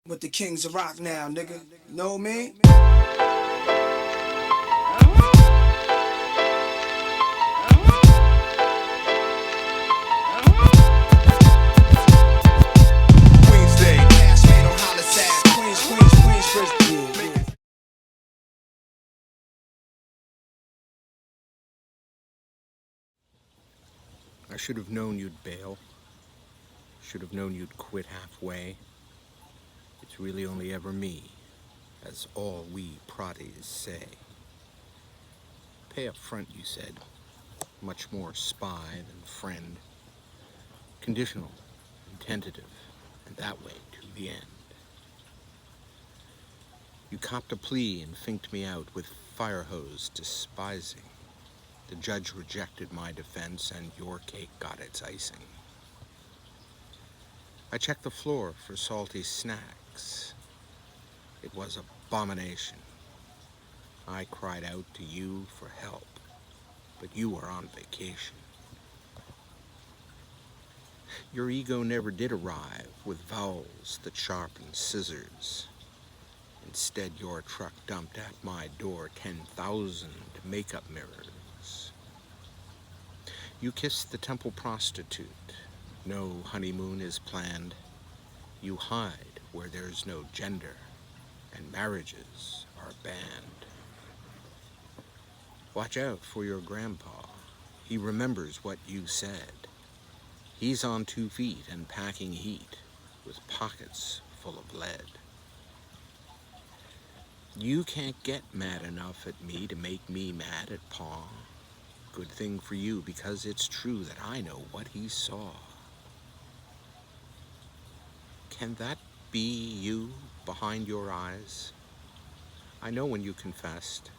With the kings of rock now, nigga. You know what I mean? Queen's Day. Cashmere on Hollis Ave. Queens, yeah. I should have known you'd bail. Should have known you'd quit halfway. It's really only ever me, as all we proddies say. Pay up front, you said. Much more spy than friend. Conditional and tentative, and that way to the end. You copped a plea and finked me out with fire hose despising. The judge rejected my defense and your cake got its icing. I checked the floor for salty snacks. It was abomination. I cried out to you for help, but you were on vacation. Your ego never did arrive with vowels that sharpened scissors. Instead, your truck dumped at my door 10,000 makeup mirrors. You kissed the temple prostitute. No honeymoon is planned. You hide where there's no gender, and marriages are banned. Watch out for your grandpa. He remembers what you said. He's on 2 feet and packing heat with pockets full of lead. You can't get mad enough at me to make me mad at Pa. Good thing for you, because it's true that I know what he saw. Can that be you behind your eyes? I know when you confessed.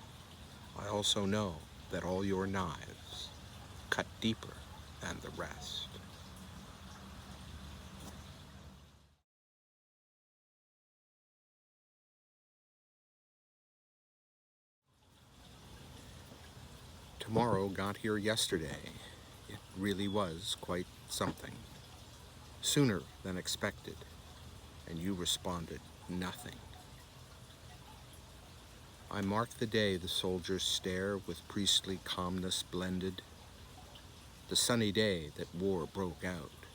I also know that all your knives cut deeper than the rest. Tomorrow got here yesterday. It really was quite something. Sooner than expected, and you responded nothing. I mark the day the soldiers stare with priestly calmness blended. The sunny day that war broke out.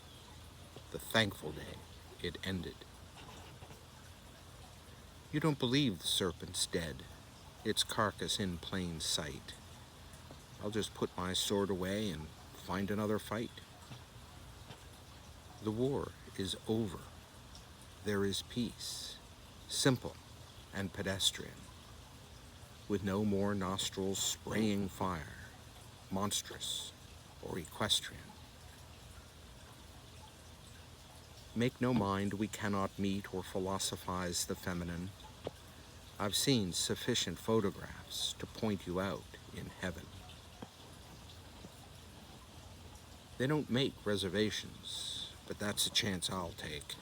The thankful day it ended. You don't believe the serpent's dead, its carcass in plain sight. I'll just put my sword away and find another fight. The war is over. There is peace, simple and pedestrian, with no more nostrils spraying fire, monstrous or equestrian. Make no mind we cannot meet or philosophize the feminine. I've seen sufficient photographs to point you out in heaven. They don't make reservations, but that's a chance I'll take.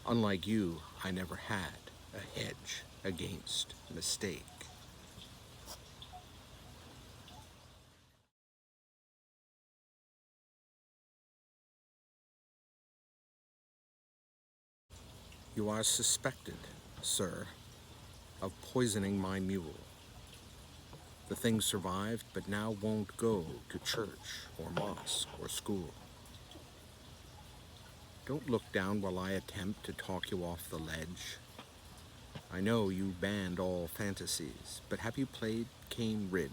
Unlike you, I never had a hedge against mistake. You are suspected, sir, of poisoning my mule. The thing survived, but now won't go to church or mosque or school. Don't look down while I attempt to talk you off the ledge. I know you banned all fantasies, but have you played Cane Ridge?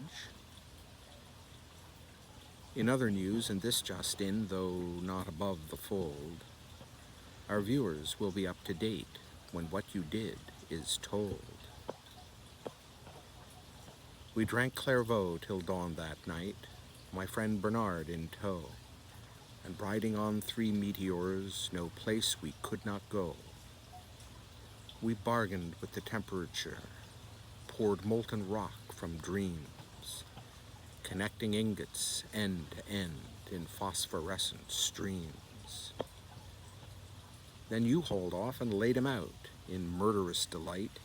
In other news, and this just in, though not above the fold, our viewers will be up to date when what you did is told. We drank Clairvaux till dawn that night, my friend Bernard in tow, and riding on 3 meteors, no place we could not go. We bargained with the temperature, poured molten rock from dreams, connecting ingots end to end in phosphorescent streams. Then you hauled off and laid him out in murderous delight,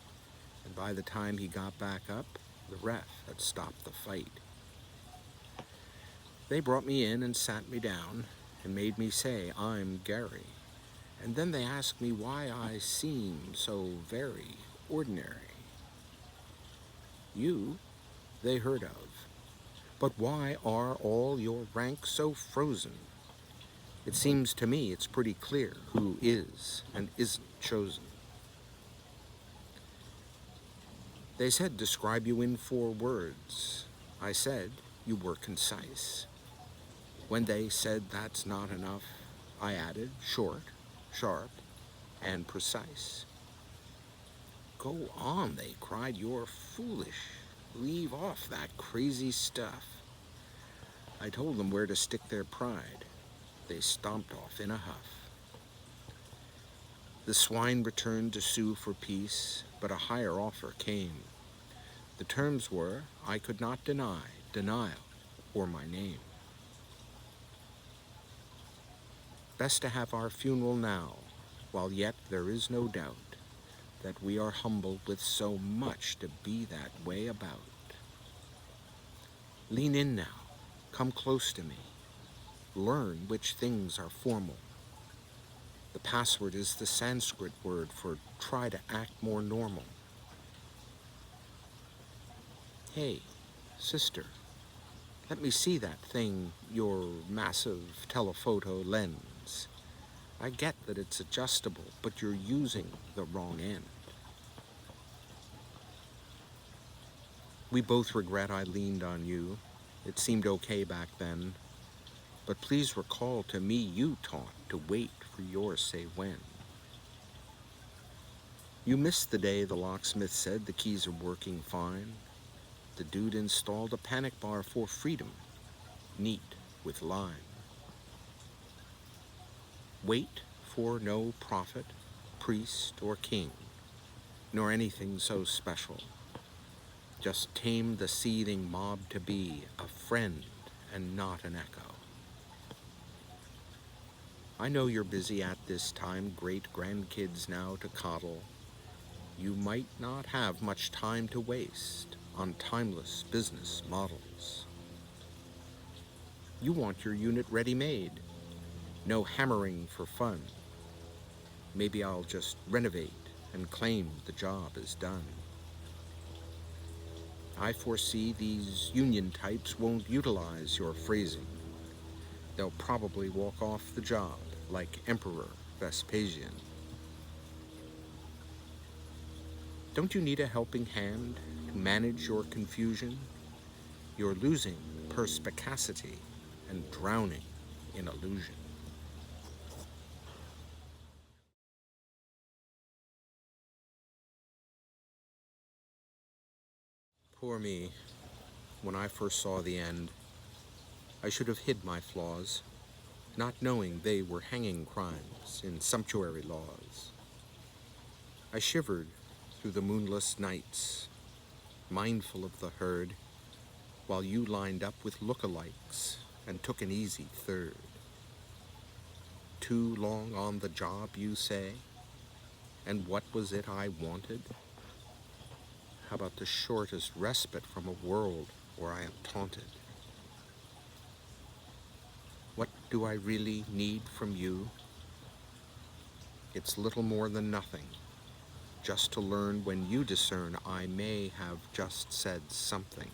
and by the time he got back up, the ref had stopped the fight. They brought me in and sat me down and made me say I'm Gary, And then they ask me why I seem so very ordinary. You, they heard of. But why are all your ranks so frozen? It seems to me it's pretty clear who is and isn't chosen. They said describe you in 4 words. I said you were concise. When they said that's not enough, I added short, sharp, and precise. Go on, they cried, you're foolish. Leave off that crazy stuff. I told them where to stick their pride. They stomped off in a huff. The swine returned to sue for peace, but a higher offer came. The terms were, I could not deny denial or my name. Best to have our funeral now, while yet there is no doubt that we are humbled with so much to be that way about. Lean in now, come close to me, learn which things are formal. The password is the Sanskrit word for try to act more normal. Hey, sister, let me see that thing, your massive telephoto lens. I get that it's adjustable, but you're using the wrong end. We both regret I leaned on you. It seemed okay back then. But please recall to me you taught to wait for your say when. You missed the day the locksmith said the keys are working fine. The dude installed a panic bar for freedom, neat with lime. Wait for no prophet, priest, or king, nor anything so special. Just tame the seething mob to be a friend and not an echo. I know you're busy at this time, great grandkids now to coddle. You might not have much time to waste on timeless business models. You want your unit ready-made, no hammering for fun. Maybe I'll just renovate and claim the job is done. I foresee these union types won't utilize your phrasing. They'll probably walk off the job like Emperor Vespasian. Don't you need a helping hand to manage your confusion? You're losing perspicacity and drowning in illusion. Poor me. When I first saw the end, I should have hid my flaws, not knowing they were hanging crimes in sumptuary laws. I shivered through the moonless nights, mindful of the herd, while you lined up with lookalikes and took an easy third. Too long on the job, you say? And what was it I wanted? How about the shortest respite from a world where I am taunted? What do I really need from you? It's little more than nothing, just to learn when you discern I may have just said something.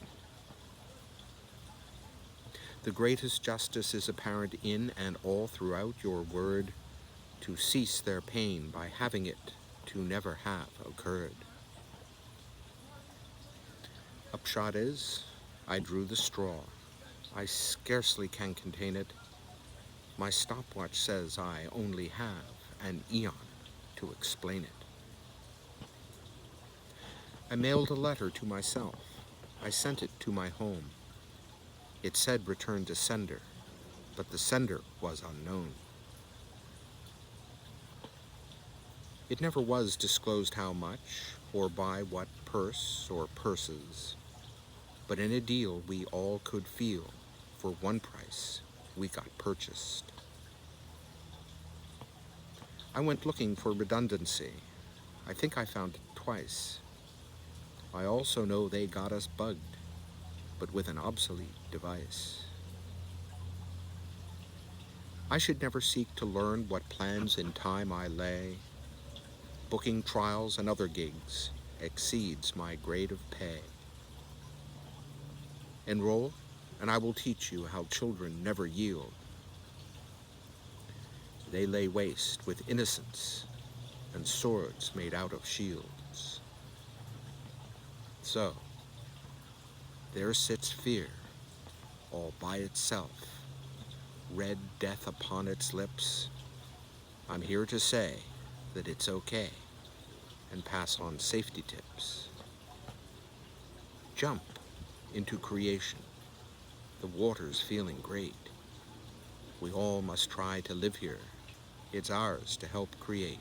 The greatest justice is apparent in and all throughout your word, to cease their pain by having it to never have occurred. Upshot is, I drew the straw. I scarcely can contain it. My stopwatch says I only have an eon to explain it. I mailed a letter to myself. I sent it to my home. It said return to sender, but the sender was unknown. It never was disclosed how much, or by what purse or purses, but in a deal we all could feel, for one price we got purchased. I went looking for redundancy. I think I found it twice. I also know they got us bugged, but with an obsolete device. I should never seek to learn what plans in time I lay. Booking trials and other gigs exceeds my grade of pay. Enroll, and I will teach you how children never yield. They lay waste with innocence and swords made out of shields. So, there sits fear, all by itself, red death upon its lips. I'm here to say that it's okay and pass on safety tips. Jump into creation, the water's feeling great. We all must try to live here. It's ours to help create.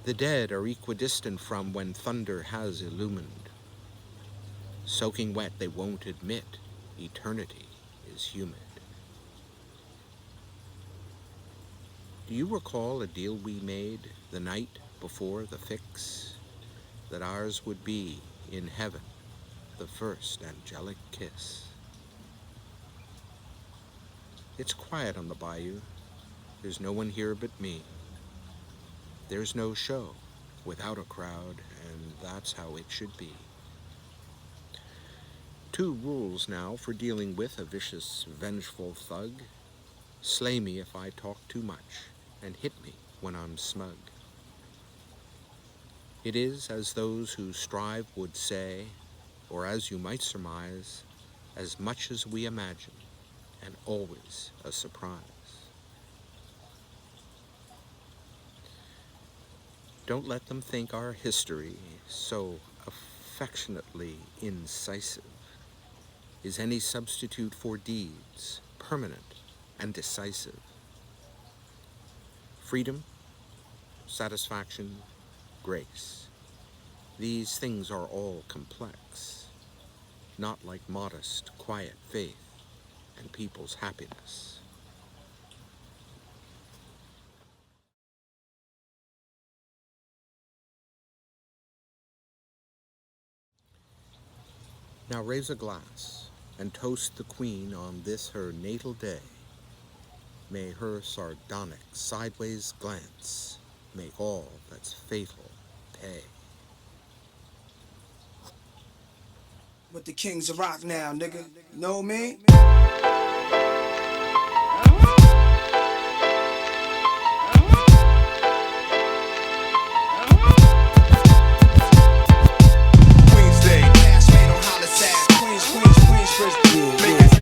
The dead are equidistant from when thunder has illumined. Soaking wet they won't admit, eternity is humid. Do you recall a deal we made the night before the fix? That ours would be, in heaven, the first angelic kiss. It's quiet on the bayou. There's no one here but me. There's no show without a crowd, and that's how it should be. 2 rules now for dealing with a vicious, vengeful thug. Slay me if I talk too much, and hit me when I'm smug. It is as those who strive would say, or as you might surmise, as much as we imagine, and always a surprise. Don't let them think our history, so affectionately incisive, is any substitute for deeds, permanent and decisive. Freedom, satisfaction, grace. These things are all complex, not like modest, quiet faith and people's happiness. Now raise a glass and toast the Queen on this her natal day. May her sardonic sideways glance make all that's fatal pay. With the kings of rock now, nigga. You know what I mean?